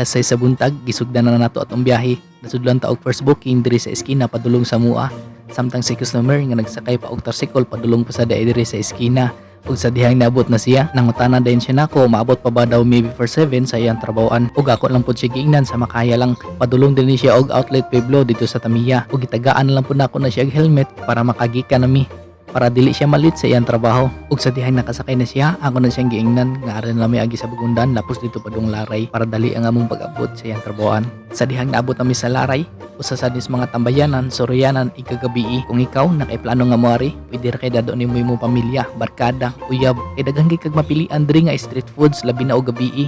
Lasay sa buntag, gisugdan na nato atong biyahe. Nasudlan ta og first booking diri sa eskina padulong sa mua. Samtang si customer nga nagsakay pa og tricycle padulong pa sa diri sa eskina. Ug sa dihang naabot na siya, nangutana din siya nako maabot pa ba daw maybe for 7 sa iyang trabahoan. Ug ako lang pud siya giingnan sa makaya lang. Padulong din siya og outlet Pueblo dito sa Tamiya. Ug gitagaan lang pud nako na siya og helmet para makagikan nami, para dili siya malit sa iyang trabaho. Ug sa dihang nakasakay na siya, ako na siyang giingnan nga aron lang may agi sa Bagundan lapos dito padung Laray para dali ang among pag-abot sa iyang trabahoan. Sa dihang naabot nami sa Laray, usa sa dis mga tambayanan, soroyanan, ikagabi. Kung ikaw nakaiplano nga moari, pwede ra kay dado nimo imong pamilya, barkada, uyab, kay daghang kag mapilian diri nga street foods labi na og gabi.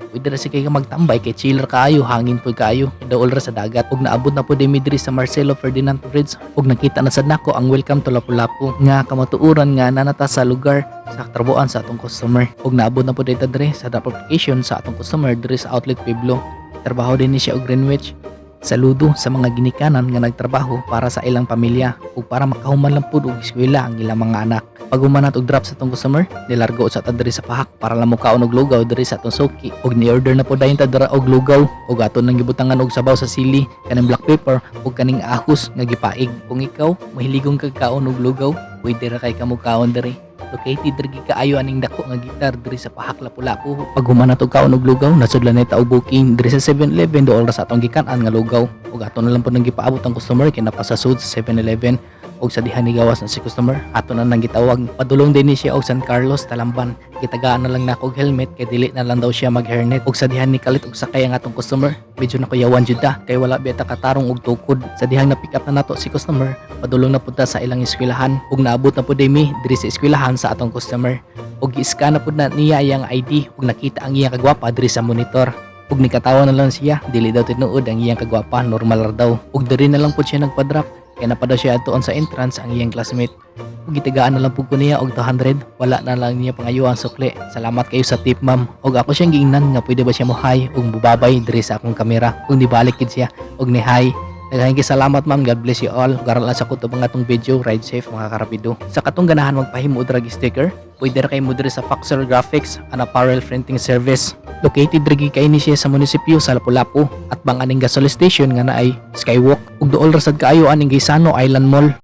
Pwede ra si kay magtambay kay chiller kaayo, hangin po kaayo, idaol ra sa dagat. Ug naabot na po dimi diri sa Marcelo Ferdinand Bridge. Ug nakita na sad nako ang welcome to Lapu-Lapu nga kamatuoran nga nanata sa lugar sa trabuan sa atong customer. Ug naabot na po dito diri sa drop application sa atong customer diri sa outlet Pueblo. Trabaho din ni siya og Greenwich. Saludo sa mga ginikanan nga nagtrabaho para sa ilang pamilya ug para makahuman lang pud og eskwela ang ilang mga anak. Pag humanat og drop sa atong customer, nilargo sa ta diri sa pahak para lang mukaon og lugaw diri sa atong suki. Ug ni-order na po dayon ta dira og lugaw ug aton nang gibutangan og sabaw sa sili, kaning black pepper ug kaning ahos nga gipaig. Kung ikaw mahiligong kagkaon og lugaw, pwede ra kay kamo kaon diri. Located diri kaayo aning dako nga gitar diri sa pahak Lapu-Lapu. Pag humanat og kaon og lugaw, nasudlan na ta og booking diri sa 7-Eleven dool ra sa atong gikanan nga lugaw. Ug aton na lang po nang gipaabot ang customer kay napasasud sa 7-Eleven. Og sa diha ni gawas na si customer, ato na nang gitawag. Padulong din ni siya og San Carlos, Talamban. Gitagaan na lang nako og helmet kay dili na lang daw siya mag-hairnet. Og sa diha ni kalit og sakay ang atong customer, medyo nakuyawan jud ta kay wala beta katarong og tukod. Sa dihang na pick up na nato si customer, padulong na pud ta sa ilang eskwelahan. Ug naabot na pud mi diri sa eskwelahan sa atong customer. Ug gi-scan na pud na niya iyang ID ug nakita ang iyang kagwapa diri sa monitor. Ug nikatawa na lang siya, dili daw tinuod ang iyang kagwapa, normal ra daw. Ug diri na lang pud siya nagpa-drop. Kaya napada siya atoon sa entrance ang iyang classmate. Ug gitigaan na lang pug ko niya og 200, wala na lang niya pangayo ang sukli. Salamat kayo sa tip ma'am. Ug ako siyang giingnan nga pwede ba siya mo hi ug mubabay diri sa akong kamera. Ug nibalik kid siya ug ni hi. Daghang salamat ma'am, God bless you all. Garal lang sa kutob ang atong video, ride safe mga karapido. Sa katong ganahan magpahimo og drag sticker, pwede ra kay mo diri sa Foxer Graphics, an apparel printing service. Located diri kay ni siya sa munisipyo sa Lapu-Lapu at bang aning gasol station nga naay Skywalk ug duol ra sad kaayo aning Gaisano Island Mall.